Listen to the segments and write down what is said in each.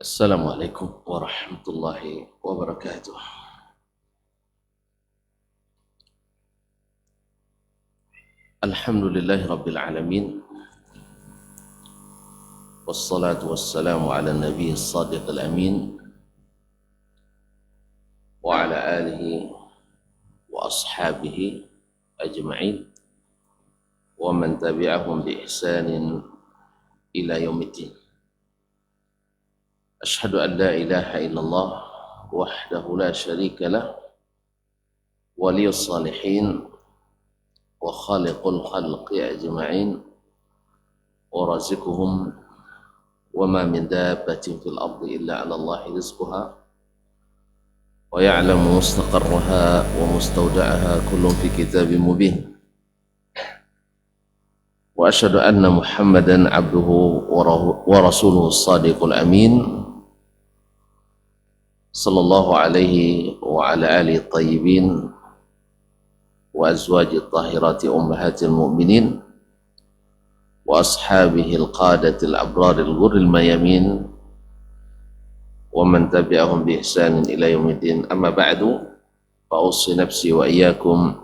Assalamualaikum warahmatullahi wabarakatuh. Alhamdulillahi rabbil alamin. Wassalatu wassalamu ala nabiy as-sadiq al-amin wa ala alihi wa ashabihi ajma'in wa man tabi'ahum bi ihsanin ila yaumiddin. Ashhadu an la ilaha illallah wahdahu la syarika lah waliyus salihin wa khaliqul khalqi ajma'in wa razikuhum wa ma min dabbatin fil ardi illa 'ala Allahi rizquha wa ya'lamu mustaqarraha wa mustawda'aha kullun fi kitabin mubin. Wa asyhadu anna Muhammadan 'abduhu wa rasuluhu as-sadiqul amin sallallahu alaihi wa ala alihi at-tayyibin wa azwaji at-tahirati ummahatil mu'minin wa ashabihi al-qadatil abraril ghurril mayamin wa man tabi'ahum bi ihsanin ila yaumiddin. Amma ba'du, fa ussi nafsi wa iyyakum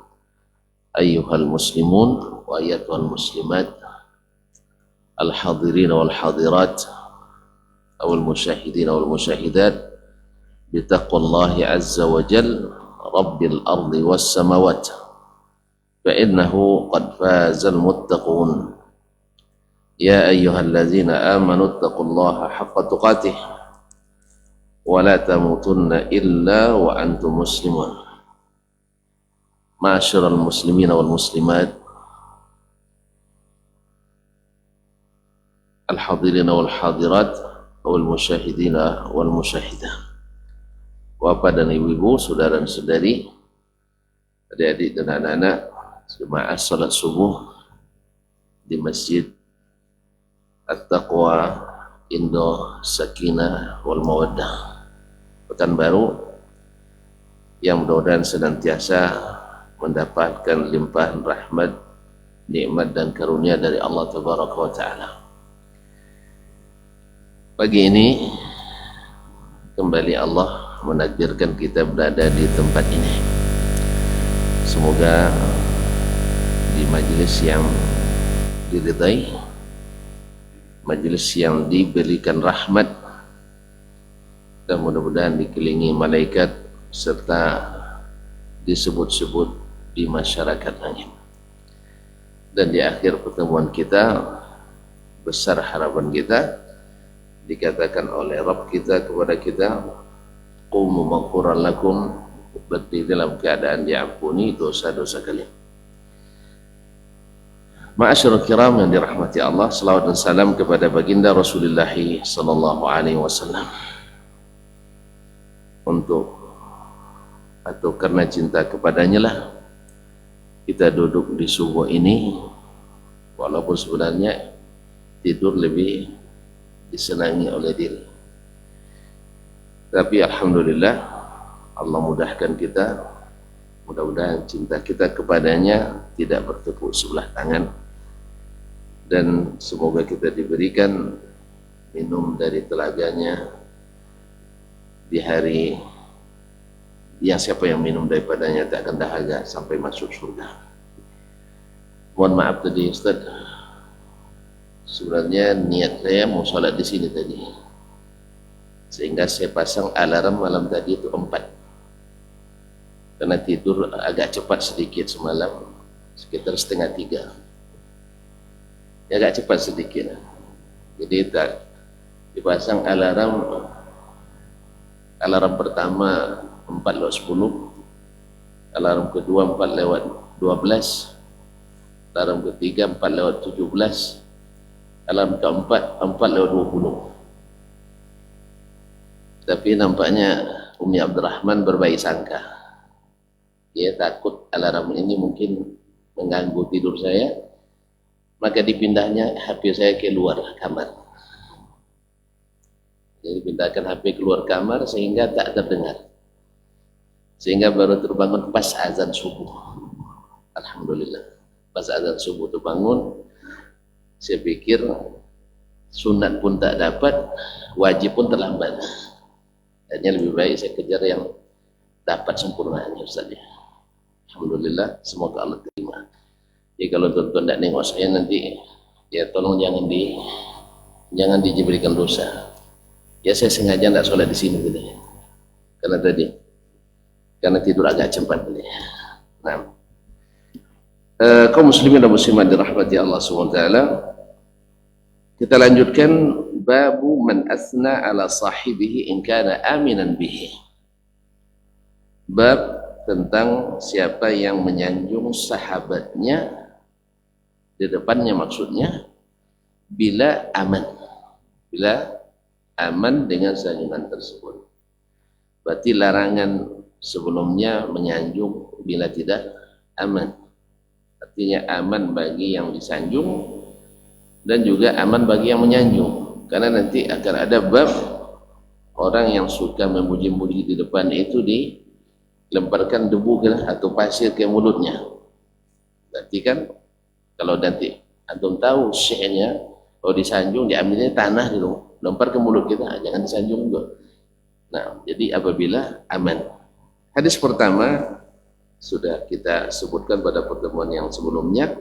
ayyuhal muslimun wa ayyatuhal muslimat al-hadirin wal hadirat awal musyahidin wal musyahidat bi taqwallahi azza wa jal rabbil ardi was samawat fa innahu qad fazal muttaqun. Ya ayyuhalladzina amanu taqullaha haqqa tuqatih wa la tamutunna illa wa antum muslimun. Ma'asyiral muslimin wal muslimat, al-hadirin wal hadirat wal musyahidin wal musyahidah. Bapak dan ibu-ibu, saudara dan saudari, adik-adik dan anak-anak jemaah salat subuh di Masjid At-Taqwa Indo Sakinah wal Mawaddah Pekanbaru, yang mudah-mudahan senantiasa mendapatkan limpahan rahmat, nikmat dan karunia dari Allah Tabaraka wa Ta'ala. Pagi ini kembali Allah menakdirkan kita berada di tempat ini. Semoga di majelis yang diridai, majelis yang diberikan rahmat, dan mudah-mudahan dikelilingi malaikat serta disebut-sebut di masyarakat langit. Dan di akhir pertemuan kita, besar harapan kita dikatakan oleh Rabb kita kepada kita, qumu maghfuran lakum, berdiri dalam keadaan diampuni dosa-dosa kalian. Ma'asyiral kiram yang dirahmati Allah, salawat dan salam kepada baginda Rasulullah sallallahu alaihi wasallam. Untuk atau karena cinta kepadanya lah kita duduk di subuh ini, walaupun sebenarnya tidur lebih disenangi oleh diri. Tapi alhamdulillah Allah mudahkan kita, mudah-mudahan cinta kita kepadanya tidak bertepuk sebelah tangan, dan semoga kita diberikan minum dari telaganya di hari yang siapa yang minum daripadanya tak akan dahaga sampai masuk surga. Mohon maaf tadi Ustaz, sebenarnya niat saya mau sholat di sini tadi, sehingga saya pasang alarm malam tadi itu 4, karena tidur agak cepat sedikit semalam, sekitar 2:30, ya agak cepat sedikit. Jadi tak dipasang alarm pertama 4:10, alarm kedua 4:12, alarm ketiga 4:17, alarm keempat 4:20. Tapi nampaknya Umi Abdurrahman berbaik sangka, dia takut alarm ini mungkin mengganggu tidur saya, maka dipindahnya HP saya ke luar kamar. Jadi pindahkan HP keluar kamar sehingga tak terdengar, sehingga baru terbangun pas azan subuh. Alhamdulillah, pas azan subuh terbangun, saya pikir sunat pun tak dapat, wajib pun terlambat. Hanya lebih baik saya kejar yang dapat sempurnanya Ustaz ya. Alhamdulillah, semoga Allah terima. Jadi kalau tuan-tuan tak nengok saya nanti, ya tolong jangan dijiberikan dosa. Ya saya sengaja tak sholat di sini gitu ya. Karena tidur agak cepat gitu ya. Nah, kaum muslimin dan muslimat dirahmati Allah SWT, kita lanjutkan babu man asna ala sahibihi in kana aminan bihi. Bab tentang siapa yang menyanjung sahabatnya di depannya, maksudnya bila aman dengan sanjungan tersebut. Berarti larangan sebelumnya menyanjung bila tidak aman. Artinya aman bagi yang disanjung dan juga aman bagi yang menyanjung. Karena nanti akan ada bab orang yang suka memuji-muji di depan itu dilemparkan debu atau pasir ke mulutnya. Berarti kan kalau nanti antum tahu syekhnya, kalau disanjung diambilnya tanah dulu, lempar ke mulut kita, jangan disanjung juga. Nah, jadi apabila aman. Hadis pertama sudah kita sebutkan pada pertemuan yang sebelumnya,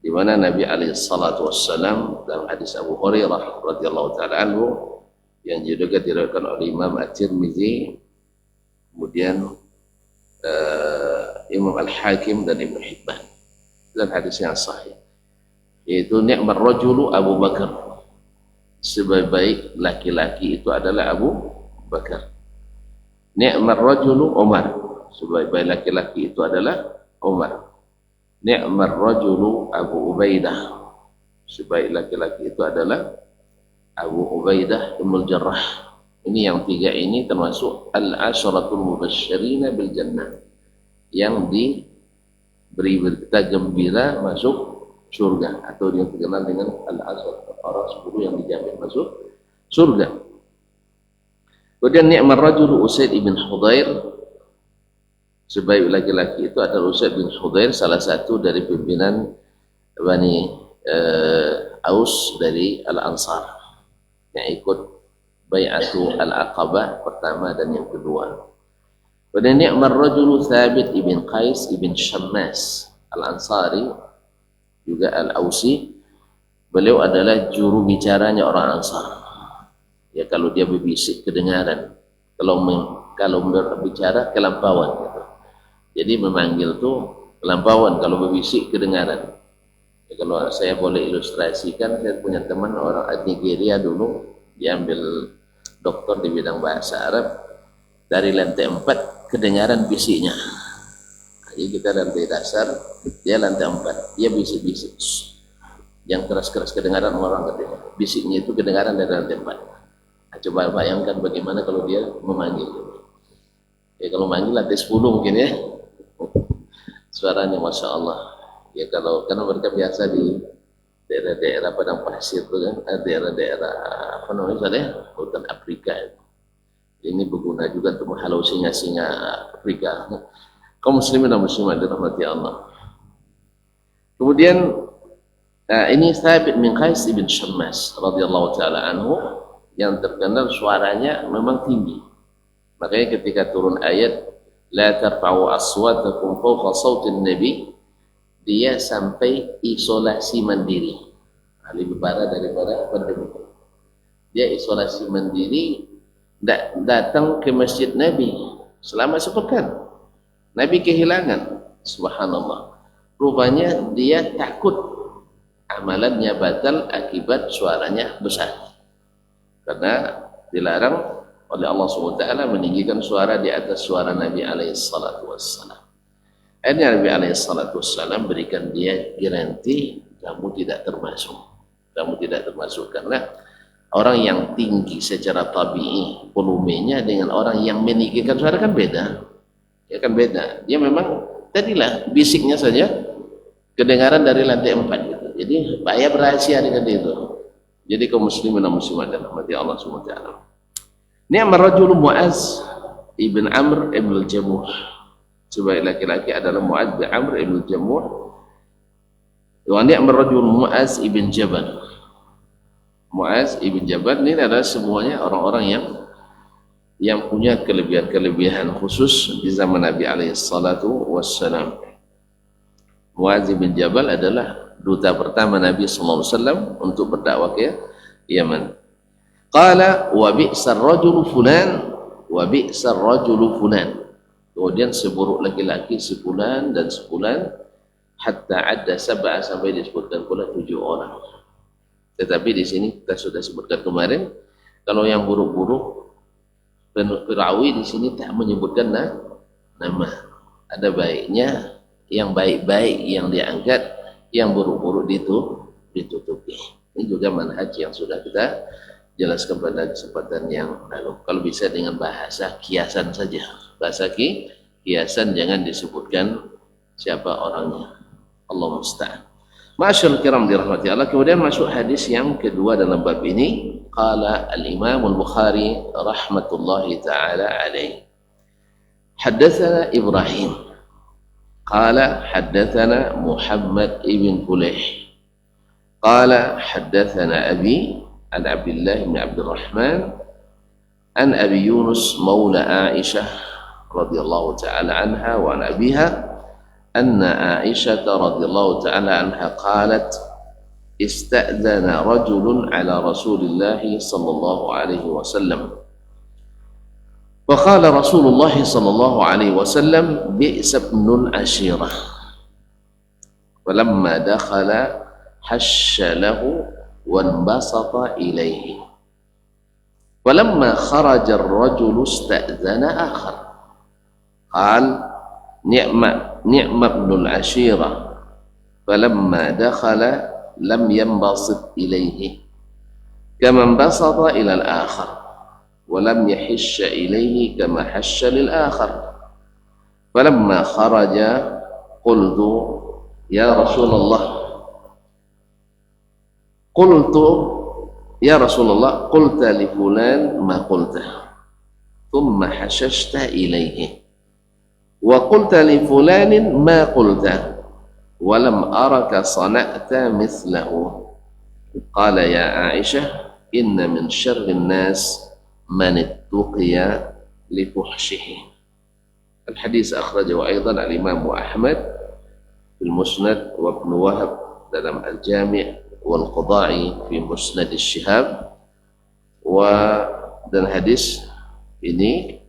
di mana Nabi alaihi salatu wassalam dalam hadis Abu Hurairah radhiyallahu taala anhu yang juga diriwayatkan oleh Imam At-Tirmizi, kemudian Imam Al-Hakim dan Ibnu Hibban, dan hadis yang sahih, yaitu ni'mar rajulu Abu Bakar, sebaik-baik laki-laki itu adalah Abu Bakar. Ni'mar rajulu Umar, sebaik-baik laki-laki itu adalah Umar. Ni'mar rajulu Abu Ubaidah, sebaik laki-laki itu adalah Abu Ubaidah Ibnul Jarrah. Ini yang tiga ini termasuk al-asharatul mubasysyirina bil jannah, yang diberi berita gembira masuk surga, atau yang terkenal dengan al-ashar, orang 10 yang dijamin masuk surga. Kemudian ni'mar rajulu Usaid ibn Hudhair, sebaik laki-laki itu adalah Usaid bin Hudhair, salah satu dari pimpinan Bani Aus dari Al-Ansar yang ikut Bai'atu Al-Aqabah pertama dan yang kedua. Kemudian ni'mar rajulu Thabit ibn Qais ibn Shammas Al-Ansari, juga Al-Ausi. Beliau adalah juru bicaranya orang Ansar. Ya, kalau dia berbisik kedengaran, kalau berbicara kelampauan gitu. Jadi memanggil tuh kelampauan, kalau berbisik kedengaran. Ya, kalau saya boleh ilustrasikan, saya punya teman orang Nigeria dulu, dia ambil doktor di bidang bahasa Arab, dari lantai 4 kedengaran bisiknya. Jadi kita lantai dasar, dia lantai 4, dia bisik-bisik. Yang keras-keras kedengaran orang katanya. Bisiknya itu kedengaran dari lantai 4. Nah, coba bayangkan bagaimana kalau dia memanggil. Ya kalau manggil lantai 10 mungkin ya. Suaranya Masya Allah. Ya karena mereka biasa di daerah-daerah padang pasir itu kan, daerah-daerah apa namanya ya, hutan Afrika. Ini berguna juga untuk menghalau singa-singa Afrika. Kaum muslimin dan muslimat dirahmati Allah. Kemudian ini Thabit bin Qais bin Shammas radhiyallahu taala anhu, yang terkenal suaranya memang tinggi. Makanya ketika turun ayat la tarfa'u aswatakum fawqa sautin nabi, dia sampai isolasi mandiri. Lebih parah daripada pandemi. Dia isolasi mandiri, datang ke masjid Nabi selama sepekan. Nabi kehilangan, subhanallah. Rupanya dia takut amalannya batal akibat suaranya besar. Karena dilarang oleh Allah SWT meninggikan suara di atas suara Nabi SAW. Akhirnya Nabi SAW berikan dia garansi, kamu tidak termasuk. Kamu tidak termasuk, karena orang yang tinggi secara tabi'i volumenya dengan orang yang meninggikan suara kan beda. Ya kan beda. Dia memang tadilah bisiknya saja kedengaran dari lantai 4 gitu. Jadi bahaya berhasil dengan itu. Jadi kaum muslimin dan muslimat dan rahmati Allah SWT. Ni'mar rajul Mu'az ibn Amr ibn al-Jamuh. Sebaik laki-laki adalah Mu'az bin Amr ibn al-Jamuh. Wa ni'mar rajul Mu'az ibn Jabal. Muaz ibn Jabal ini adalah semuanya orang-orang yang punya kelebihan-kelebihan khusus di zaman Nabi alaihi salatu wassalam. Muaz bin Jabal adalah duta pertama Nabi sallallahu alaihi wasallam untuk berdakwah ke Yaman. Qala wa bi'sar rajulu fulan wa bi'sar rajulu fulan. Kemudian seburuk laki-laki si fulan dan si fulan, hatta ada sab'a, sampai disebutkan pula 7 orang. Tetapi di sini kita sudah sebutkan kemarin, kalau yang buruk-buruk, Perawi di sini tak menyebutkan nama. Ada baiknya, yang baik-baik yang diangkat, yang buruk-buruk ditutupi. Ini juga manhaj yang sudah kita jelaskan pada kesempatan yang lalu. Kalau bisa dengan bahasa kiasan saja, bahasa kiasan, jangan disebutkan siapa orangnya. Allah musta'an. Ma'asyarul kiram dirahmati Allah. Kemudian masuk hadis yang kedua dalam bab ini. Qala al-Imam al-Bukhari rahmatullahi ta'ala alaih. Haddathana Ibrahim. Qala haddathana Muhammad ibn Fulayh. Qala haddathana Abi an Abdullah ibn Abdurrahman an Abi Yunus mawla Aisyah radhiyallahu ta'ala anha wa an abiha أن عائشة رضي الله تعالى عنها قالت استأذن رجل على رسول الله صلى الله عليه وسلم فقال رسول الله صلى الله عليه وسلم بئس ابن العشيرة فلما دخل حش له وانبسط إليه فلما خرج الرجل استأذن آخر قال نعم ابن العشيرة فلما دخل لم ينبسط إليه كما انبسط إلى الآخر ولم يحش إليه كما حش للآخر فلما خرج قلت يا رسول الله قلت لفلان ما قلته ثم حششت إليه وقلت لفلان ما قلت ولم أرك صنعت مثله قال يا عائشة إن من شر الناس من اتقي لفحشه. الحديث أخرجه أيضا الإمام أحمد في المسند وابن وهب dalam الجامع والقضاعي في مسند الشهاب. Dan hadis ini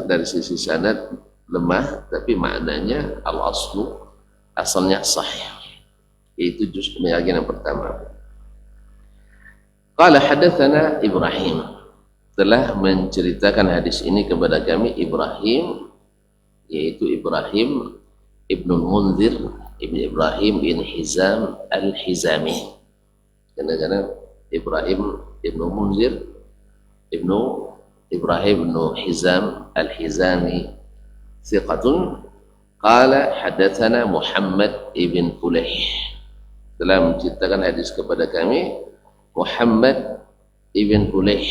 dari sisi sanad lemah, tapi maknanya al-aslu, asalnya sahih. Itu juz bagian yang pertama. Qala hadatsana Ibrahim, telah menceritakan hadis ini kepada kami Ibrahim, yaitu Ibrahim ibnu Munzir ibn Ibrahim bin Hizam al-Hizami. Kadang-kadang Ibrahim ibnu Munzir ibnu Ibrahim ibnu Hizam al-Hizami thiqatun. Qala hadatsana Muhammad ibn Fulayh, telah menceritakan hadis kepada kami Muhammad ibn Fulayh,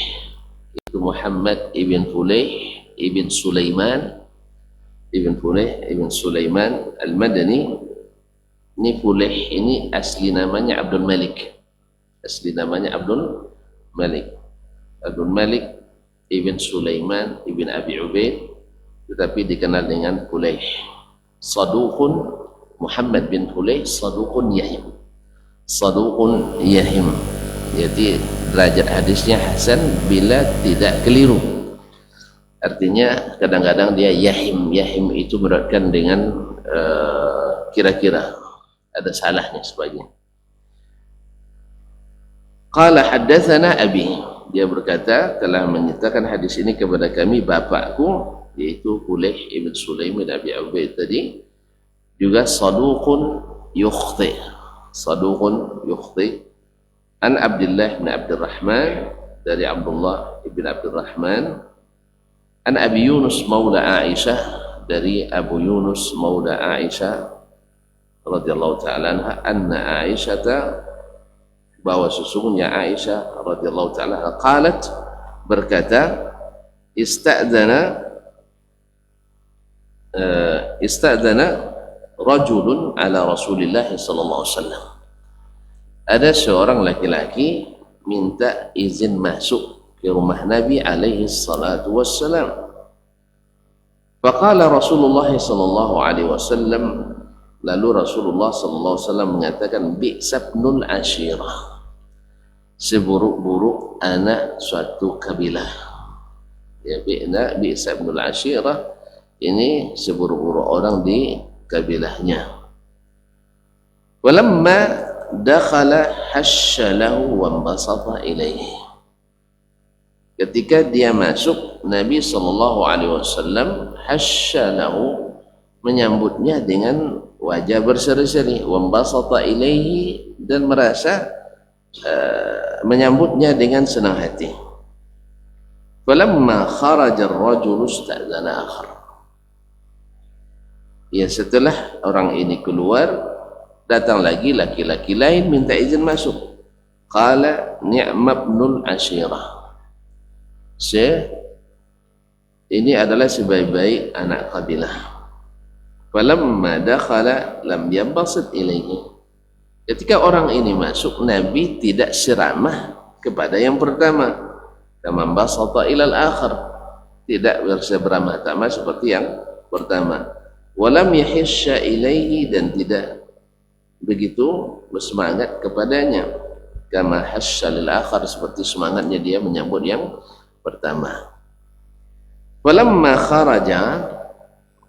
itu Muhammad ibn Fulayh ibn Sulaiman ibn Fulayh ibn Sulaiman al-Madani. Ini Fulayh ini asli namanya Abdul Malik, Abdul Malik ibn Sulaiman ibn Abi Ubaid, tetapi dikenal dengan Fulayh. Saduqun, Muhammad bin Fulayh saduqun yahim, jadi derajat hadisnya hasan bila tidak keliru. Artinya kadang-kadang dia yahim itu beratkan dengan kira-kira ada salahnya sebagian. Qala haddatsana abi, dia berkata telah menyertakan hadis ini kepada kami bapakku, yaitu Fulayh ibn Sulaiman bin Abi Ubaid tadi, juga saduqun yukhti an Abdullah bin Abdurrahman, dari Abdullah ibn Abdurrahman, an Abi Yunus maula Aisyah, dari Abu Yunus maula Aisyah radhiyallahu ta'ala anha, anna Aisyah, bahwa sesungguhnya Aisyah radhiyallahu ta'ala qalat, berkata, ista'dzana rajulun ala Rasulillah sallallahu alaihi wasallam, ada seorang laki-laki minta izin masuk ke rumah Nabi alaihi salatu wassalam. Faqala Rasulullah sallallahu alaihi wasallam, lalu Rasulullah sallallahu alaihi wasallam mengatakan, bi'sabnul ashirah, seburuk-buruk anak suatu kabilah. Ya, bi'sabnul ashirah, ini seburuk-buruk orang di kabilahnya. Walamma dakhala hasya lahu wa basata ilaihi, ketika dia masuk, Nabi sallallahu alaihi wasallam hasya lahu, menyambutnya dengan wajah berseri-seri, wa basata ilaihi, dan merasa menyambutnya dengan senang hati. Falamma kharaja ar-rajulu ista'dzana akhar, ya setelah orang ini keluar, datang lagi laki-laki lain minta izin masuk. Qala ni'ma ibnul ashirah, ini adalah sebaik-baik anak kabilah. Falamma dakhala lam yabbasit ilaihi, ketika orang ini masuk, Nabi tidak seramah kepada yang pertama. Kama basata ilal akhir, tidak berseberamah tamah seperti yang pertama. Walam yahisya ilaihi, dan tidak begitu bersemangat kepadanya. Kama hasya lil akhir, seperti semangatnya dia menyambut yang pertama. Walamma kharaja,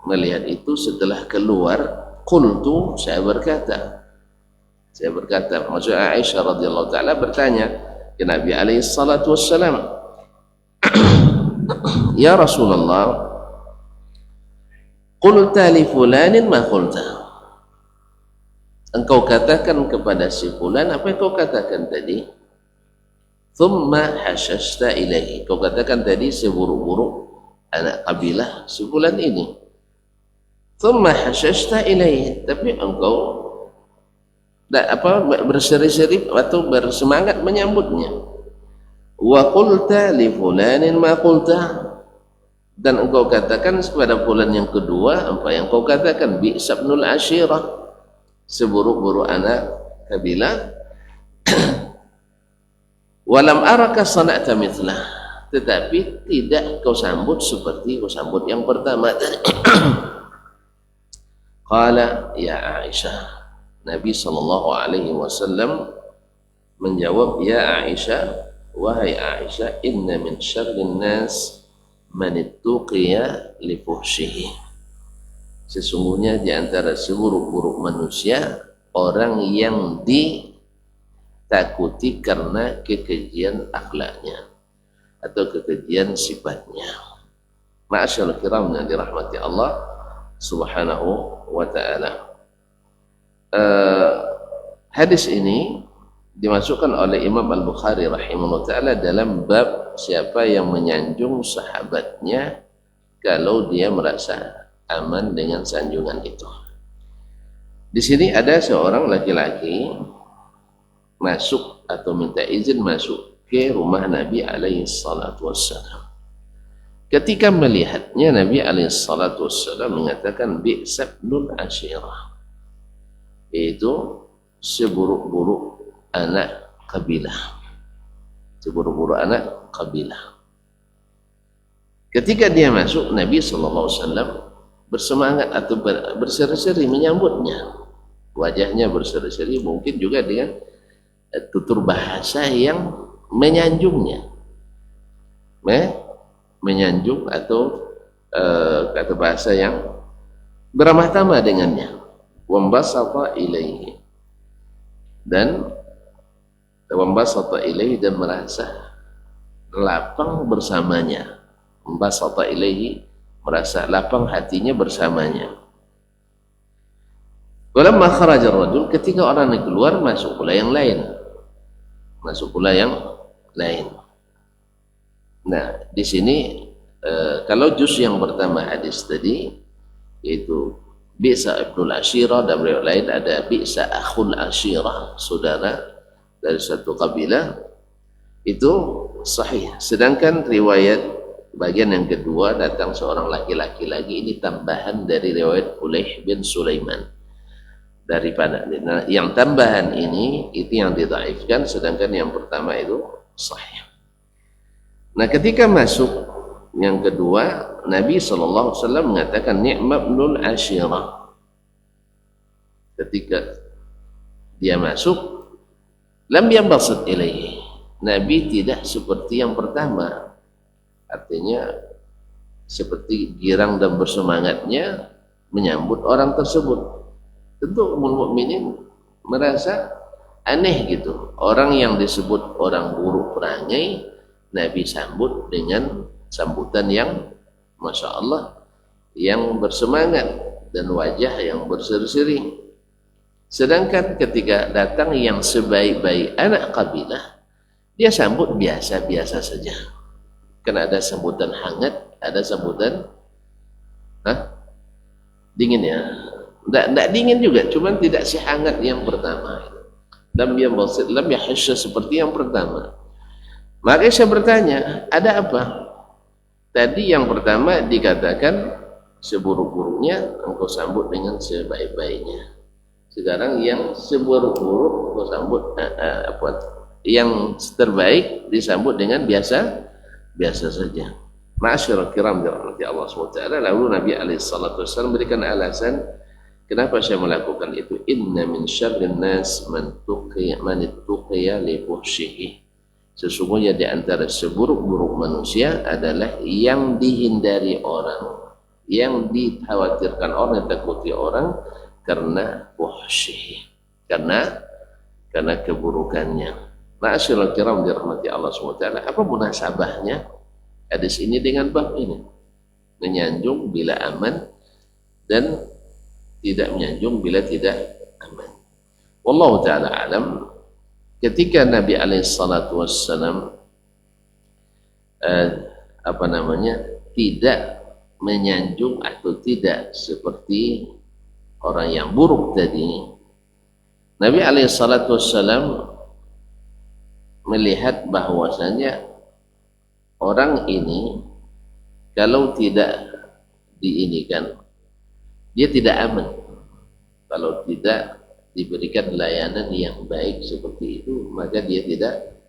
melihat itu setelah keluar, qultu, saya berkata, maksudnya Aisyah radhiyallahu taala bertanya ke Nabi alaihi salatu wassalam, ya Rasulullah, qulta li fulanin ma qulta, engkau katakan kepada si fulan apa yang kau katakan tadi. Thumma hasyashta ilaihi, kau katakan tadi seburuk-buruk anak kabilah si fulan ini. Thumma hasyashta ilaihi, tapi engkau berseri-seri atau bersemangat menyambutnya. Wa qulta li fulanin ma qulta, dan engkau katakan kepada fulan yang kedua apa yang kau katakan. Bi'sabnul ashirah, seburuk-buruk anak kabilah. Walam araka sana'ta mithlah, tetapi tidak kau sambut seperti kau sambut yang pertama. Qala ya Aisyah, Nabi sallallahu alaihi wasallam menjawab, ya Aisyah, wahai Aisyah, inna min syarrin nas man ittuqiya li fuhshihi, sesungguhnya di antara seburuk-buruk manusia orang yang ditakuti karena kekejian akhlaknya atau kekejian sifatnya. Ma'asyarul kiram yang dirahmati Allah subhanahu wa ta'ala. Hadis ini dimasukkan oleh Imam Al-Bukhari rahimahullah ta'ala dalam bab siapa yang menyanjung sahabatnya kalau dia merasa aman dengan sanjungan itu. Di sini ada seorang laki-laki masuk atau minta izin masuk ke rumah Nabi alaihi salatu wassalam. Ketika melihatnya, Nabi alaihi salatu wassalam mengatakan bi'sabnul ashirah, yaitu seburuk-buruk anak kabilah. Seburuk-buruk anak kabilah. Ketika dia masuk, Nabi sallallahu alaihi wasallam bersemangat atau berseri-seri menyambutnya. Wajahnya berseri-seri, mungkin juga dengan tutur bahasa yang menyanjungnya, menyanjung atau kata bahasa yang beramah tamah dengannya. Wambasata ilaihi, dan wambasata ilaihi, dan merasa lapang bersamanya. Wambasata ilaihi, merasa lapang hatinya bersamanya. Walamma kharaja ar-rajul, ketika orang ini keluar, masuk pula yang lain. Nah, di sini kalau juz yang pertama hadis tadi yaitu bi'sa ibnul ashirah, dan riwayat lain ada bi'sa akhul ashirah, saudara dari satu kabilah, itu sahih. Sedangkan riwayat bagian yang kedua datang seorang laki-laki lagi, ini tambahan dari riwayat Ulaih bin Sulaiman. daripada. Nah, yang tambahan ini itu yang didhaifkan, sedangkan yang pertama itu sahih. Nah, ketika masuk yang kedua, Nabi SAW mengatakan ni'mabnul ashirah. Ketika dia masuk, lam yanbasit ilaihi. Nabi tidak seperti yang pertama. Artinya seperti girang dan bersemangatnya menyambut orang tersebut. Tentu ummul mukminin merasa aneh gitu. Orang yang disebut orang buruk perangai, Nabi sambut dengan sambutan yang Masya Allah, yang bersemangat dan wajah yang berseri-seri. Sedangkan ketika datang yang sebaik-baik anak kabilah, dia sambut biasa-biasa saja. Kan ada sambutan hangat, ada sambutan dingin ya. Tidak dingin juga, cuman tidak sehangat yang pertama. Lam yanbasit, lam yahsha seperti yang pertama. Maka saya bertanya, ada apa? Tadi yang pertama dikatakan seburuk-buruknya engkau sambut dengan sebaik-baiknya. Sekarang yang seburuk-buruk engkau sambut yang terbaik disambut dengan biasa saja. Ma'asyiral kiram dirahmati Allah SWT. Lalu Nabi SAW memberikan alasan kenapa saya melakukan itu. Inna min syarrin nas man ittuqiya li fuhsyihi. Sesungguhnya di antara seburuk-buruk manusia adalah yang dihindari orang, yang dikhawatirkan orang, ditakuti orang karena fuhsyihi, karena keburukannya. Ma'asyiral kiram dirahmati Allah SWT. Apa munasabahnya hadis ini dengan bab ini? Menyanjung bila aman dan tidak menyanjung bila tidak aman. Wallahu ta'ala alam. Ketika Nabi alaihissalatu wassalam tidak menyanjung atau tidak seperti orang yang buruk tadi, Nabi alaihissalatu wassalam melihat bahwasanya orang ini kalau tidak diinikan, dia tidak aman. Kalau tidak diberikan layanan yang baik seperti itu, maka dia tidak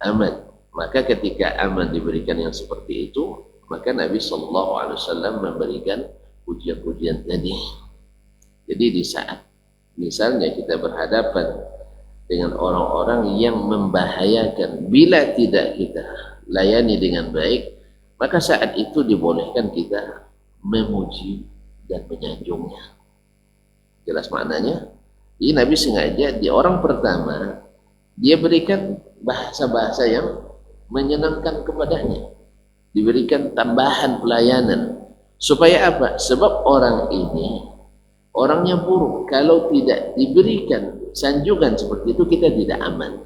aman. Maka ketika aman diberikan yang seperti itu, maka Nabi SAW memberikan pujian-pujian tadi. Jadi di saat misalnya kita berhadapan dengan orang-orang yang membahayakan, bila tidak kita layani dengan baik, maka saat itu dibolehkan kita memuji dan menyanjungnya. Jelas maknanya? Jadi Nabi sengaja di orang pertama dia berikan bahasa-bahasa yang menyenangkan kepadanya, diberikan tambahan pelayanan. Supaya apa? Sebab orang ini orangnya buruk. Kalau tidak diberikan sanjungan seperti itu, kita tidak aman.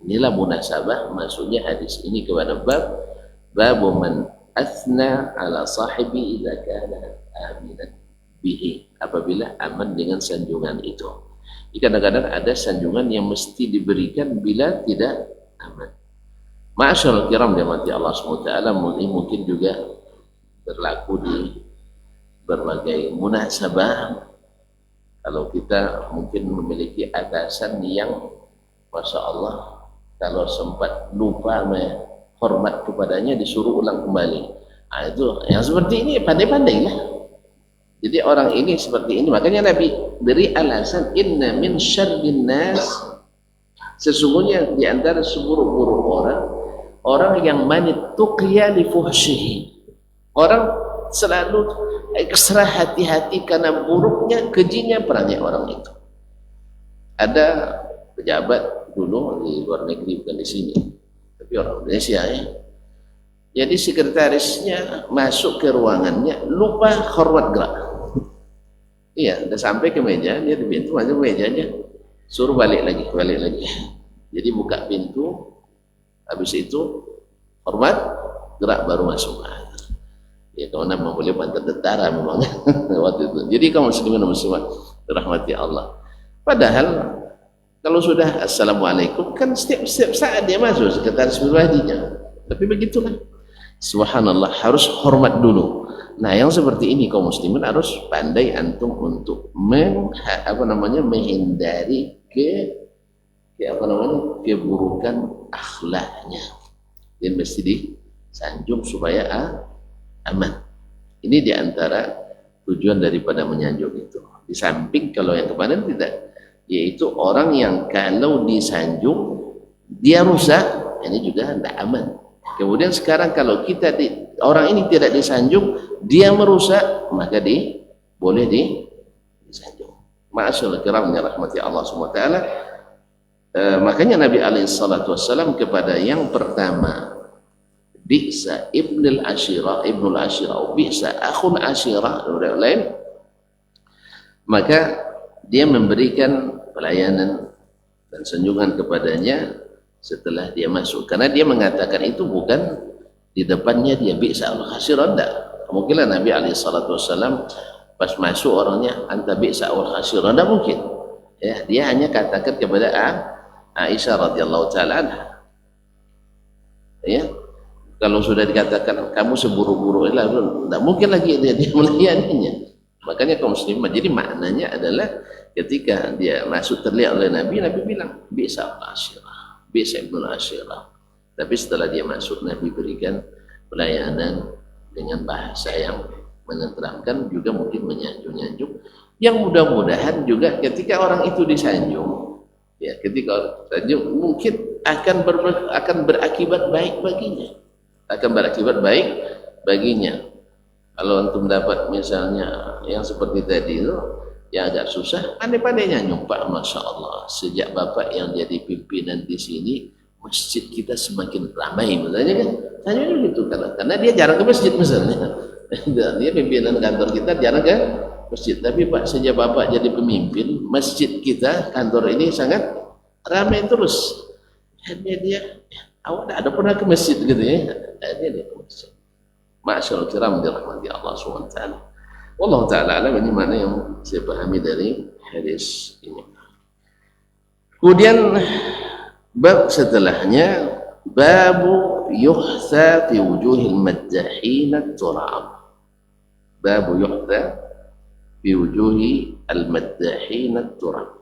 Inilah munasabah masuknya hadis ini kepada bab man athna ala sahibi idza kana aminan bihi, apabila aman dengan sanjungan itu. Kadang-kadang ada sanjungan yang mesti diberikan bila tidak aman. Ma'asyiral kiram dirahmati Allah SWT, mungkin juga berlaku di berbagai munasabah. Kalau kita mungkin memiliki atasan yang Masya Allah, kalau sempat lupa hormat kepadanya disuruh ulang kembali. Nah, itu yang seperti ini pandai-pandailah. Jadi orang ini seperti ini, makanya Nabi beri alasan inna min syarrin nas, sesungguhnya di antara seburuk-buruk orang yang manittuqiya li fuhsyihi, orang selalu ekstra hati-hati karena buruknya, kejinya perangai orang itu. Ada pejabat dulu di luar negeri, bukan di sini, tapi orang Indonesia ya. Jadi sekretarisnya masuk ke ruangannya lupa hormat gerak. Iya, udah sampai ke meja, dia di pintu masuk mejanya, suruh balik lagi. Jadi buka pintu, habis itu hormat gerak baru masuk. Ya, karena memang boleh bantu tentara memang waktu itu. Jadi kaum muslimin dan muslimat dirahmati Allah. Padahal kalau sudah assalamualaikum kan setiap saat dia masuk sekretaris pribadinya. Tapi begitu kan. Subhanallah, harus hormat dulu. Nah, yang seperti ini kaum muslimin harus pandai antum untuk menghindari keburukan akhlaknya. Dia mesti disanjung supaya aman. Ini diantara tujuan daripada menyanjung itu. Di samping kalau yang kemarin tidak, yaitu orang yang kalau disanjung dia rusak, ini juga tidak aman. Kemudian sekarang kalau orang ini tidak disanjung, dia merusak, maka boleh disanjung. Ma'asyarul kiram ya rahmati Allah SWT. Makanya Nabi SAW kepada yang pertama, bi'sa ibnul ashirah, bi'sa akhun ashirah, lain, maka dia memberikan pelayanan dan sanjungan kepadanya setelah dia masuk, karena dia mengatakan itu bukan di depannya dia bi'sa al-khasirah. Tidak, mungkinlah Nabi SAW pas masuk orangnya anta bi'sa al-khasirah, tidak mungkin ya. Dia hanya katakan kepada Aisyah radhiyallahu ta'ala anha, ya, kalau sudah dikatakan kamu seburu-buru, tidak mungkin lagi dia melayaninya. Makanya kaum muslimah, jadi maknanya adalah ketika dia masuk terlihat oleh Nabi bilang bi'sa al-ashirah, bi'sa ibnul ashirah. Tapi setelah dia masuk, Nabi berikan pelayanan dengan bahasa yang menenteramkan, juga mungkin menyanjung-nyanjung, yang mudah-mudahan juga ketika orang itu disanjung, ya, ketika orang disanjung mungkin akan berakibat baik baginya. Kalau antum dapat misalnya yang seperti tadi itu, yang agak susah, pandai-pandai nyanjung, Pak, Masya Allah, sejak Bapak yang jadi pimpinan di sini, masjid kita semakin ramai, misalnya kan. Tanya gitu, karena dia jarang ke masjid misalnya. Dia pimpinan kantor kita jarang ke masjid. Tapi Pak, sejak Bapak jadi pemimpin, masjid kita, kantor ini sangat ramai terus. Dia awak ada pernah ke masjid gitu ya? Dia ke masjid. Ma'asyarul kiram dirahmati Allah SWT. Wallahu ta'ala alam, ini mana yang saya pahami dari hadis ini. Kemudian bab setelahnya, babu yuhsa fi wujuhil maddahina turab. Babu yuhsa fi wujuhi al-maddahina turab.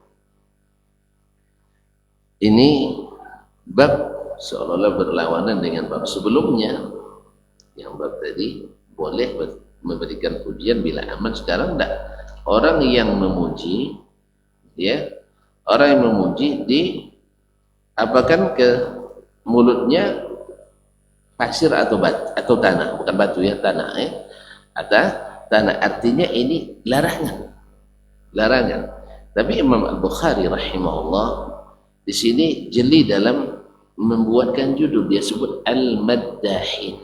Ini bab seolah-olah berlawanan dengan bab sebelumnya. Yang bab tadi boleh memberikan pujian bila aman, sekarang tidak. Orang yang memuji, ya, orang yang memuji apakan ke mulutnya pasir atau tanah, bukan batu ya, tanah ya, atau tanah. Artinya ini larangan. Tapi Imam Al-Bukhari rahimahullah di sini jeli dalam membuatkan judul, dia sebut al-maddahin,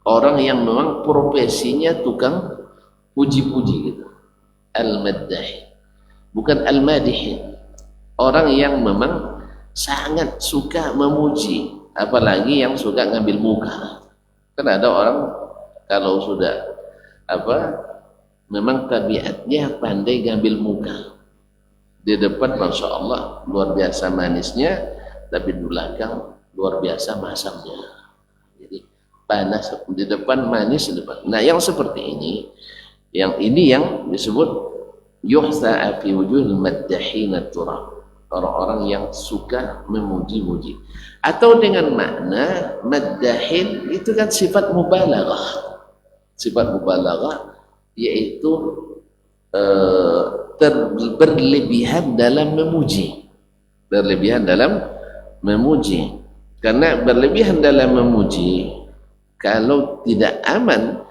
orang yang memang profesinya tukang puji-puji gitu. Al-maddahin, bukan al-madihin, orang yang memang sangat suka memuji, apalagi yang suka ngambil muka. Kan ada orang kalau sudah memang tabiatnya pandai ngambil muka. Di depan Masya Allah luar biasa manisnya, tapi di belakang luar biasa masamnya. Jadi panas di depan, manis di depan. Nah, yang seperti ini, yang disebut yuhsa fi wujuhil maddahina turab, orang-orang yang suka memuji-muji. Atau dengan makna maddahin itu kan sifat mubalaghah. Sifat mubalaghah yaitu berlebihan dalam memuji. Berlebihan dalam memuji. Karena berlebihan dalam memuji, kalau tidak aman,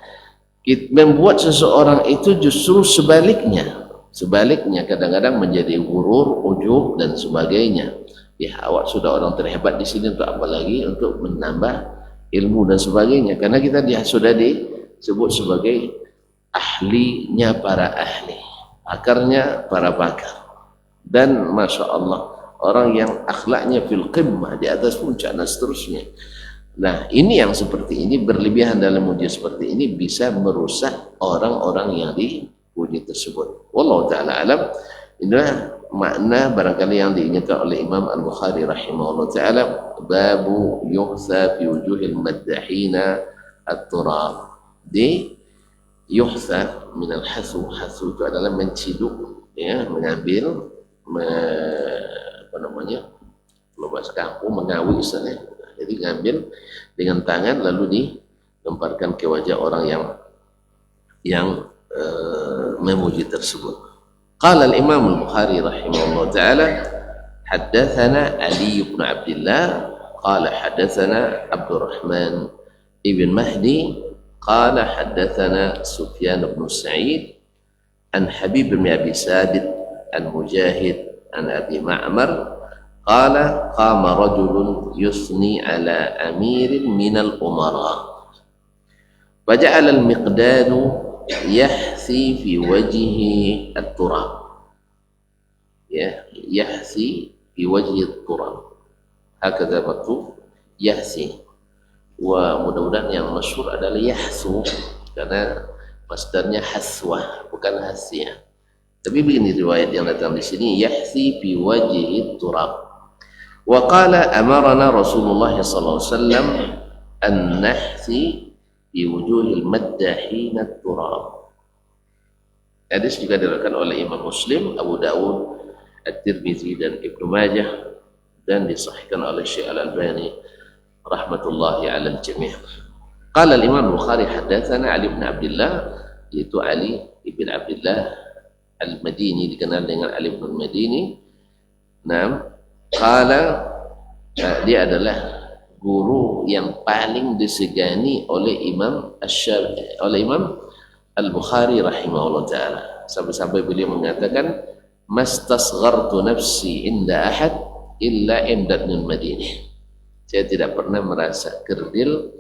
membuat seseorang itu justru sebaliknya kadang-kadang menjadi gurur, ujub dan sebagainya. Ya, awak sudah orang terhebat di sini, untuk apa lagi untuk menambah ilmu dan sebagainya, karena kita sudah disebut sebagai ahlinya para ahli, pakarnya para pakar. Dan Masya Allah, orang yang akhlaknya fil qimmah, di atas puncak dan seterusnya. Nah, ini yang seperti ini, berlebihan dalam muji seperti ini bisa merusak orang-orang yang dipuji tersebut. Wallahu ta'ala alam. Inilah makna barangkali yang diingatkan oleh Imam Al-Bukhari rahimahullah ta'ala, babu yuhsa fi wujuhil maddahina at-turab. di yuhsa minal hasu. Hasu itu adalah menciduk, ya, mengambil, apa namanya, kalau bahasa kampung mengawi istilahnya. Jadi ngambil dengan tangan lalu dilemparkan ke wajah orang yang memuji tersebut. Qala al-Imam al-Bukhari rahimahullah ta'ala haddatsana Ali bin Abdullah qala haddatsana Abdurrahman ibn Mahdi qala haddatsana Sufyan bin Sa'id an Habib bin Abi Sabit an Mujahid an Abi Ma'mar qala qama rajulun yusni ala amirin minal umara faja'ala al-miqdadu yahsi fi wajhi at-turab, ya, yahsi fi wajhi at-turab, hakadha maktub yahsi. Wa mudah-mudahan yang masyhur adalah yahsu karena masdarnya haswah bukan hasya. Tapi begini riwayat yang datang di sini, yahsi fi wajhi at-turab. Wa qala amarna Rasulullah sallallahu alaihi wasallam an nahsi fi wujuhil maddahina at-turab. Hadis juga diriwayatkan oleh Imam Muslim, Abu Dawud, At-Tirmizi dan Ibnu Majah dan disahihkan oleh Syekh Al-Albani rahmatullahi 'alal jami'. Qala al-Imam Bukhari haddatsana Ali bin Abdullah, yaitu Ali ibn Abdullah Al-Madini, dikenal dengan Ali bin Madini. Naam, qala, dia adalah guru yang paling disegani oleh Imam Al-Bukhari rahimahullah ta'ala, sampai-sampai beliau mengatakan mastasghartu nafsi inda ahad illa inda Ibnul Madini. Saya tidak pernah merasa kerdil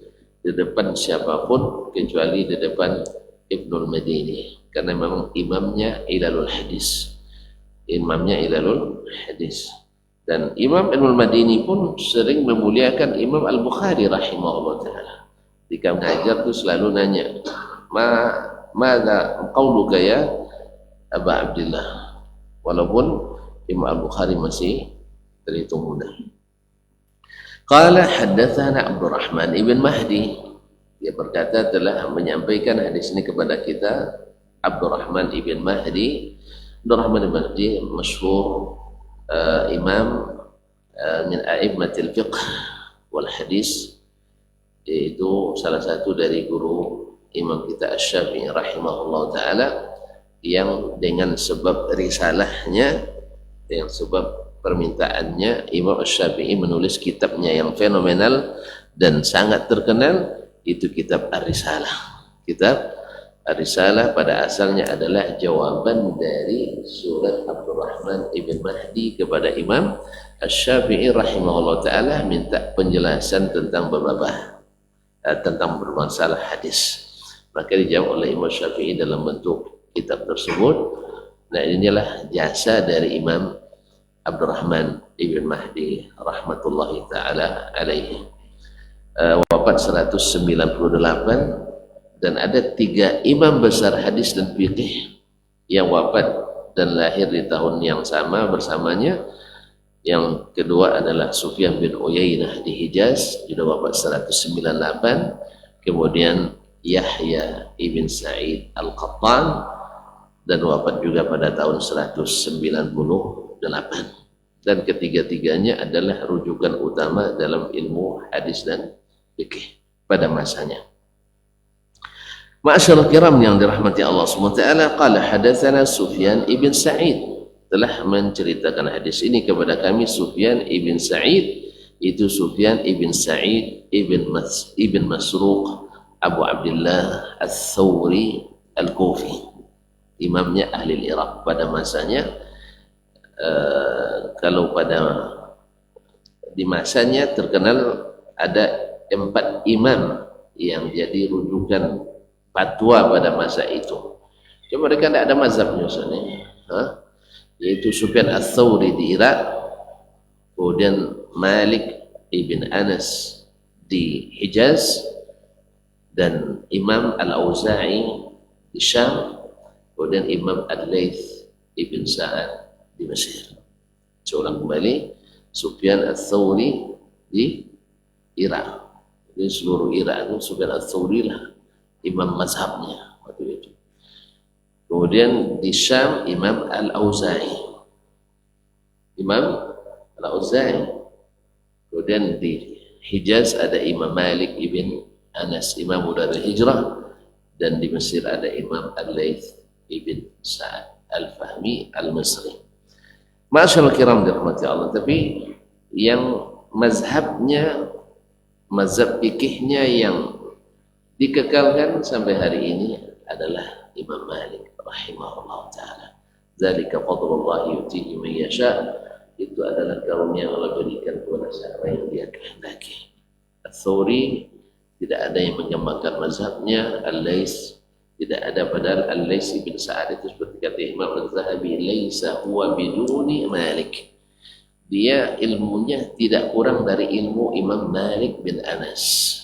di depan siapapun kecuali di depan Ibnul Madini, karena memang imamnya ilalul hadis, dan Imam Ibnul Madini pun sering memuliakan Imam Al-Bukhari rahimahullah ta'ala. Jika mengajar tuh selalu nanya, Mada qauluka ya Aba Abdillah, walaupun Imam Al-Bukhari masih terhitung muda. Qala haddatsana Abdurrahman ibn Mahdi, dia berkata telah menyampaikan hadis ini kepada kita Abdurrahman ibn Mahdi. Abdurrahman ibn Mahdi masyhur imam min a'immatil fiqh wal hadis, yaitu salah satu dari guru Imam kita Asy-Syafi'i rahimahullah ta'ala, yang dengan sebab risalahnya, dengan sebab permintaannya, Imam Asy-Syafi'i menulis kitabnya yang fenomenal dan sangat terkenal, itu kitab Ar-Risalah. Kitab Ar-Risalah pada asalnya adalah jawaban dari surat Abdurrahman ibn Mahdi kepada Imam Asy-Syafi'i rahimahullah ta'ala, minta penjelasan tentang tentang bermasalah hadis. Maka dijawab oleh Imam Syafi'i dalam bentuk kitab tersebut. Nah, inilah jasa dari Imam Abdurrahman ibn Mahdi rahmatullahi ta'ala alaihi. Wafat 198, dan ada 3 imam besar hadis dan fiqih yang wafat dan lahir di tahun yang sama bersamanya. Yang kedua adalah Sufyan bin Uyainah di Hijaz, juga wafat 198. Kemudian Yahya ibn Sa'id Al-Qattan, dan wafat juga pada tahun 198. Dan ketiga-tiganya adalah rujukan utama dalam ilmu hadis dan fikih pada masanya. Ma'asyiral kiram yang dirahmati Allah SWT, qala hadatsana Sufyan ibn Sa'id, telah menceritakan hadis ini kepada kami Sufyan ibn Sa'id, itu Sufyan ibn Sa'id ibn Masruq Abu Abdullah Al-Thawri Al-Kufi, imamnya ahli Iraq pada masanya. Kalau di masanya terkenal ada 4 imam yang jadi rujukan fatwa pada masa itu. Cuma mereka tidak ada mazhabnya sebenarnya, yaitu Sufyan Al-Thawri di Irak, kemudian Malik ibn Anas di Hijaz, dan Imam Al-Auza'i di Syam, kemudian Imam Al-Laits ibn Sa'ad di Mesir. Seorang kembali Sufyan Al-Thawri di Irak. Jadi seluruh Irak itu Sufyan Al-Thawri lah imam mazhabnya waktu itu. Kemudian di Syam Imam Al-Auza'i, Imam Al-Auza'i. Kemudian di Hijaz ada Imam Malik ibn Anas, Imam Darul Hijrah, dan di Mesir ada Imam Al-Laits ibn Sa'ad Al-Fahmi Al-Misri. Masyaallah kiram dirahmati Allah. Tapi yang mazhabnya, mazhab fikihnya yang dikekalkan sampai hari ini adalah Imam Malik rahimahullah ta'ala. Zalika fadlullah yutihi man yasha. Itu adalah karunia Allah berikan kepada siapa yang dia kehendaki. Ats-Tsauri tidak ada yang mengembangkan mazhabnya. Al-Laits tidak ada, padahal Al-Laits bin Sa'ad itu seperti kata Imam Az-Zahabi, laisa huwa biduni Malik. Dia ilmunya tidak kurang dari ilmu Imam Malik bin Anas.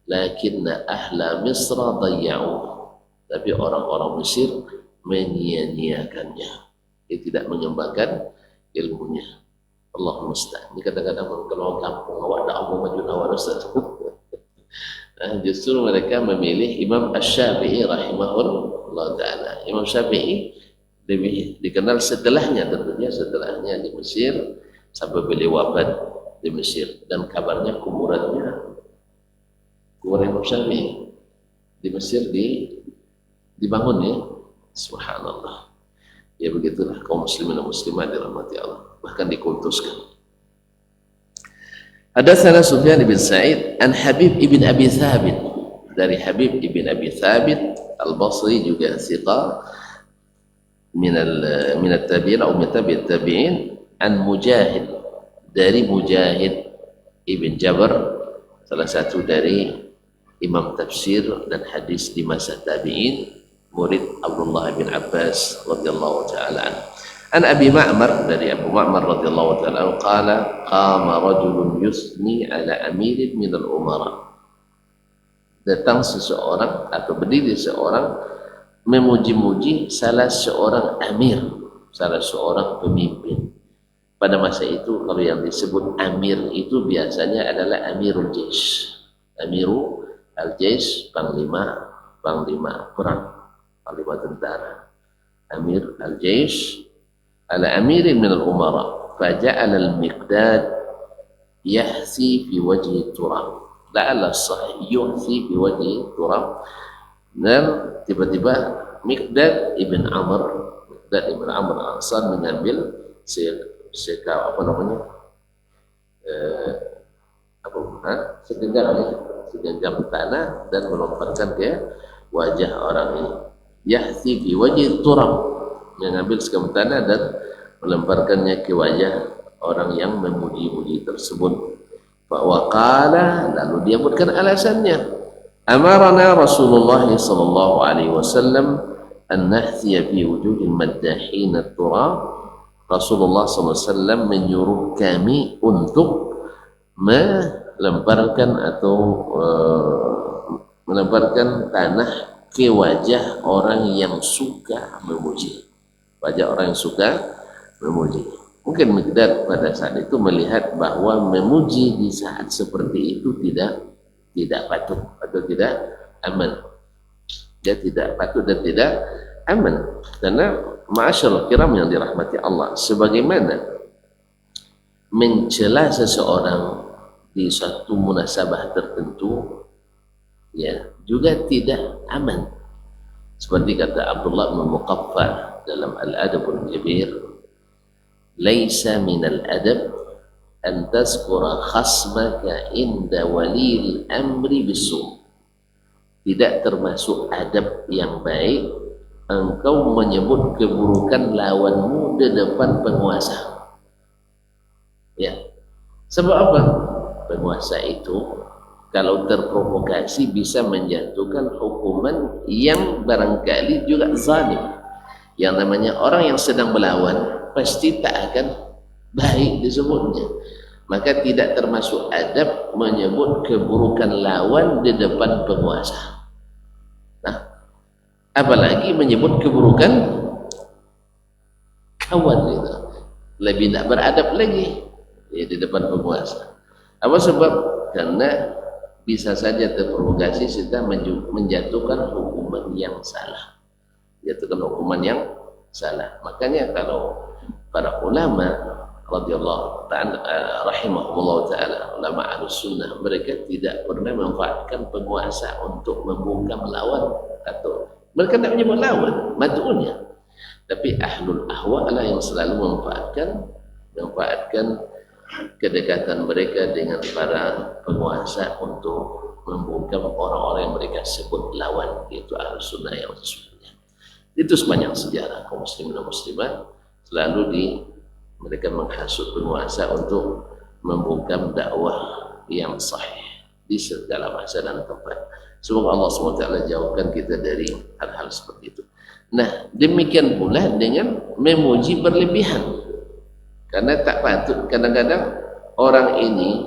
Lakinna ahla Misra dayya'u. Tapi orang-orang Mesir menyia-nyiakannya. Dia tidak mengembangkan ilmunya. Allah musta'an. Ini kadang-kadang kalau kampung awak dah mau maju nawar Ustaz. Justru mereka memilih Imam Asy-Syafi'i rahimahullah ta'ala. Imam Syafi'i lebih dikenal setelahnya, tentunya setelahnya di Mesir sampai beliau wafat di Mesir. Dan kabarnya kuburan Imam Syafi'i di Mesir dibangun ya. Subhanallah. Ya begitulah kaum muslimin dan muslimat dirahmati Allah, bahkan dikultuskan. Hadatsana Sufyan bin Sa'id an Habib ibn Abi Thabit, dari Habib ibn Abi Thabit Al-Basri, juga thiqah min at-tabi'in atau min tabi'in, an Mujahid, dari Mujahid ibn Jabr, salah satu dari imam tafsir dan hadis di masa tabi'in, murid Abdullah bin Abbas radhiyallahu ta'ala anhu. An Abi Ma'mar, dari Abu Ma'mar radhiyallahu ta'ala anhu, qala qama rajulun yusni ala amirin min al-umara. Datang seseorang atau berdiri seorang memuji-muji salah seorang amir, salah seorang pemimpin. Pada masa itu kalau yang disebut amir itu biasanya adalah amirul jaish. Amirul al-jaish, panglima perang, panglima tentara. Amir al-jaish ala amirin min al-umara, faja'ala al-Miqdad yahsi fi wajhi turab. La'alla sahih yuhsi fi wajhi turab. Dan tiba-tiba Miqdad ibn Amr al-Ansar mengambil segenggam tanah dan melomparkan ke wajah orang ini. Yahsi fi wajhi turab, mengambil segenggam tanah dan melemparkannya ke wajah orang yang memuji-muji tersebut. Fawaqala, lalu dia buatkan alasannya. Amarana Rasulullah sallallahu alaihi wasallam an nahsiya fi wujuhil maddahin at-turab. Rasulullah SAW menyuruh kami untuk melemparkan melemparkan tanah ke wajah orang yang suka memuji, wajah orang yang suka memuji. Mungkin Miqdad pada saat itu melihat bahwa memuji di saat seperti itu tidak patut atau tidak aman. Dia tidak patut dan tidak aman, karena ma'asyarul kiram yang dirahmati Allah, sebagaimana mencela seseorang di suatu munasabah tertentu ya juga tidak aman. Seperti kata Abdullah bin Muqaffal dalam Al-Adabul Jabir, laisa minal adab an tazkura khasmaka inda walil amri bisu. Tidak termasuk adab yang baik engkau menyebut keburukan lawanmu di depan penguasa. Ya, sebab apa? Penguasa itu kalau terprovokasi bisa menjatuhkan hukuman yang barangkali juga zalim. Yang namanya orang yang sedang melawan pasti tak akan baik disebutnya. Maka tidak termasuk adab menyebut keburukan lawan di depan penguasa. Apalagi menyebut keburukan kawan itu, lebih tidak beradab lagi ya di depan penguasa. Apa sebab? Karena bisa saja terprovokasi serta menjatuhkan hukuman yang salah. Jatuhkan hukuman yang salah. Makanya kalau para ulama radhiyallahu ta'ala rahimahullah ta'ala, ulama Ahlus Sunnah, mereka tidak pernah memanfaatkan penguasa untuk membungkam lawan, atau mereka tidak menyebut lawan, mad'unya. Tapi ahlul ahwa lah yang selalu memanfaatkan kedekatan mereka dengan para penguasa untuk membungkam orang-orang yang mereka sebut lawan, yaitu Ahlus Sunnah yang sesungguhnya. Itu sepanjang sejarah kaum muslimin dan muslimat selalu mereka menghasut penguasa untuk membungkam dakwah yang sahih di segala masa dan tempat. Semoga Allah SWT jauhkan kita dari hal-hal seperti itu. Nah, demikian pula dengan memuji berlebihan. Karena tak patut, kadang-kadang orang ini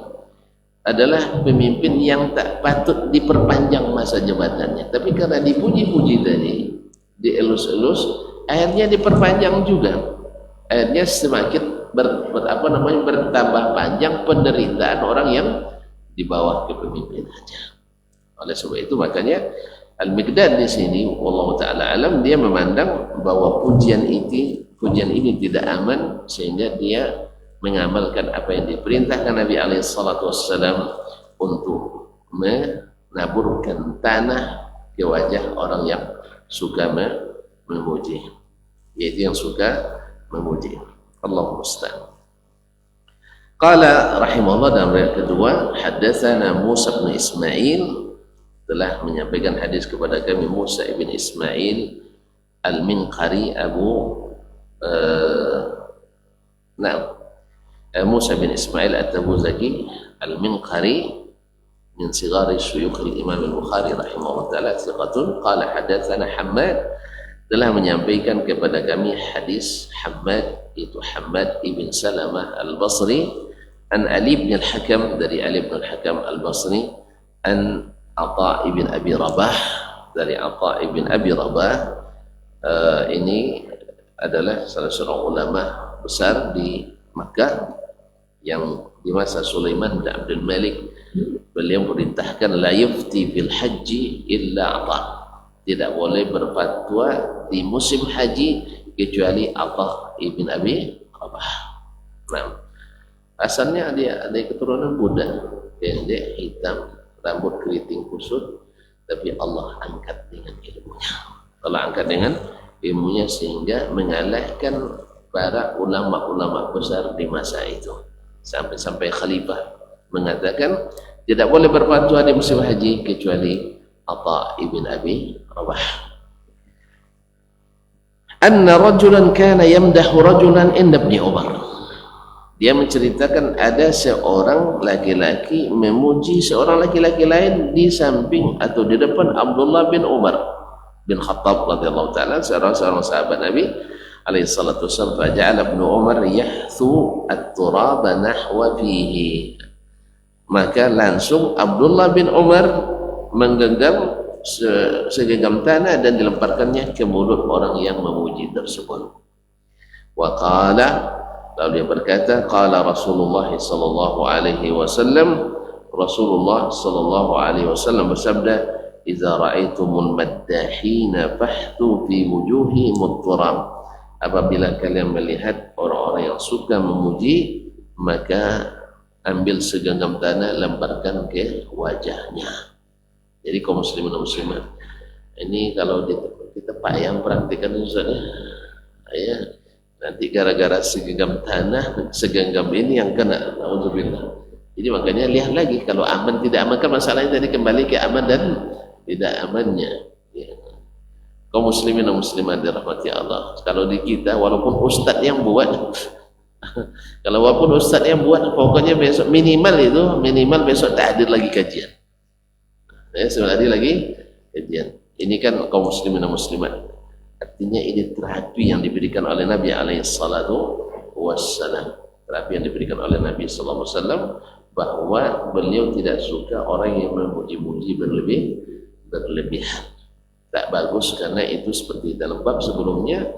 adalah pemimpin yang tak patut diperpanjang masa jabatannya. Tapi karena dipuji-puji tadi, dielus-elus, akhirnya diperpanjang juga. Akhirnya semakin bertambah panjang penderitaan orang yang di bawah kepemimpinannya. Oleh sebab itu makanya Al-Miqdad di sini, wallahu taala alam, dia memandang bahwa pujian ini tidak aman, sehingga dia mengamalkan apa yang diperintahkan Nabi alaihi salatu wassalam untuk menaburkan tanah ke wajah orang yang suka memuji, yaitu yang suka memuji. Allahu musta'an. Qala rahimahullah, dalam riwayat kedua, haddatsana Musa bin Ismail, telah menyampaikan hadis kepada kami Musa bin Ismail Al-Minqari Musa bin Ismail At-Tabuzaki Al-Minqari min sigari syuyukh al-Imam Al-Bukhari rahimahullah ta'ala thiqatun. Qala hadatsana Hammad, telah menyampaikan kepada kami hadis Hammad, itu Hammad ibn Salamah Al-Basri, an Ali bin Al-Hakam, dari Ali bin Al-Hakam Al-Basri, an Atha ibn Abi Rabah, dari Atha ibn Abi Rabah. Ini adalah salah seorang ulama besar di Makkah yang di masa Sulaiman bin Abdul Malik, beliau perintahkan la yufti fil haji illa Atha, tidak boleh berfatwa di musim haji kecuali Atha ibn Abi Rabah. Nah, asalnya dia ada keturunan Buddha, pendek, hitam, rambut keriting kusut, tapi Allah angkat dengan ilmunya. Allah angkat dengan ilmunya sehingga mengalahkan para ulama-ulama besar di masa itu. Sampai khalifah mengatakan tidak boleh berfatwa di musim haji kecuali Atha ibn Abi Rabah. Anna rajulan kana yamdahu rajulan inda Ibn Umar. Dia menceritakan ada seorang laki-laki memuji seorang laki-laki lain di samping atau di depan Abdullah bin Umar bin Khattab radhiyallahu ta'ala, seorang sahabat Nabi alaihi salatu wasallam. Faja'ala Ibn Umar yahthu at-turaba nahwa fihi, maka langsung Abdullah bin Umar menggenggam segenggam tanah dan dilemparkannya ke mulut orang yang memuji tersebut. Wa qala, lalu dia berkata, qala Rasulullah sallallahu alaihi wasallam, Rasulullah sallallahu alaihi wasallam bersabda, idza ra'aitumul maddahina fahtu fi wujuhihim at-turab, apabila kalian melihat orang-orang yang suka memuji, maka ambil segenggam tanah, lemparkan ke wajahnya. Jadi kaum muslimin dan muslimat, ini kalau kita payah praktikan Ustaz ya, nanti gara-gara segenggam tanah, segenggam ini yang kena, naudzubillah. Jadi makanya lihat lagi, kalau aman tidak aman, kan masalahnya tadi kembali ke aman dan tidak amannya ya. Kaum muslimin dan muslimat dirahmati Allah, kalau di kita walaupun ustadz yang buat kalau walaupun ustadz yang buat, pokoknya besok minimal besok tak hadir lagi kajian ya, sebenarnya lagi kajian. Ini kan kaum muslimin dan muslimat, artinya ini terapi yang diberikan oleh Nabi alaihi salatu wassalam, terapi yang diberikan oleh Nabi sallallahu alaihi wasallam, bahwa beliau tidak suka orang yang memuji-muji berlebihan. Tak bagus, karena itu seperti dalam bab sebelumnya,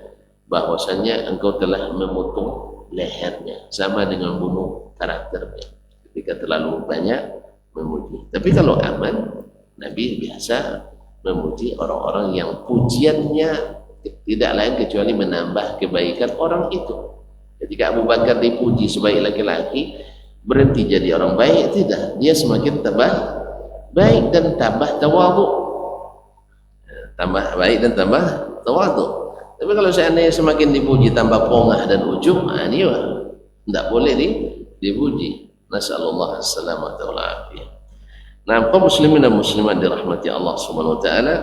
bahwasanya engkau telah memotong lehernya, sama dengan bunuh karakternya. Ketika terlalu banyak memuji. Tapi kalau aman, Nabi biasa memuji orang-orang yang pujiannya tidak lain kecuali menambah kebaikan orang itu. Ketika Abu Bakar dipuji sebagai laki-laki, berhenti jadi orang baik? Tidak, dia semakin tambah baik dan tambah tawadhu. Tambah baik dan tambah tawadhu. Tapi kalau seandainya semakin dipuji tambah pongah dan ujub, ini tidak boleh dipuji. Nasallallahu alaihi wasallam. Nah, kaum muslimin dan muslimat dirahmati Allah Subhanahu wa taala,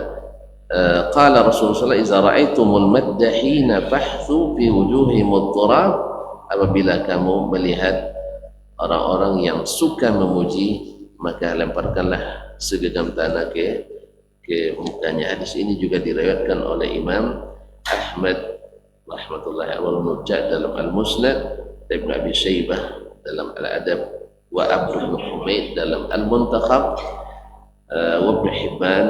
qala Rasulullah idza ra'aitumul maddahina fahthu fi wujuhihimut turab, apabila kamu melihat orang-orang yang suka memuji, maka lemparkanlah segenggam tanah ke mukanya. Hadis ini juga diriwayatkan oleh Imam Ahmad rahmatullahi alaihi dalam Al-Musnad, Ibn Abi Syaibah dalam Al-Adab, wa Abdul bin Humaid dalam Al-Muntakhab, wa Ibn Hibban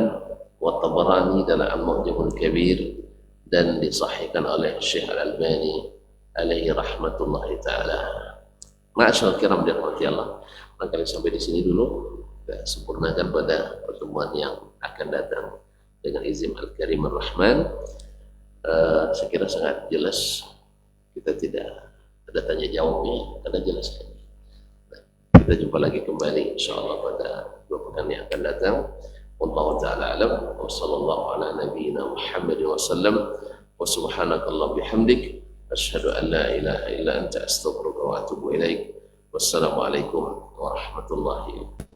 wa Tabarani dalam Al-Mu'jam Al-Kabir, dan disahihkan oleh Syekh Al-Albani alaihi rahmatullahi taala. Ma'asyarul kiram dirahmati Allah. Maka sampai di sini dulu, kita sempurnakan pada pertemuan yang akan datang dengan izin Al-Karim Ar-Rahman. Saya kira sangat jelas, kita tidak ada tanya jawabnya karena jelas. Kita jumpa lagi kembali insyaallah pada 2 pekan yang akan datang. Wallahu taala alam, wa sallallahu ala nabiyyina Muhammad wa sallam, wa subhanakallah bihamdik asyhadu an la ilaha illa anta astaghfiruka wa atubu ilaik. Wassalamu alaikum warahmatullahi wabarakatuh.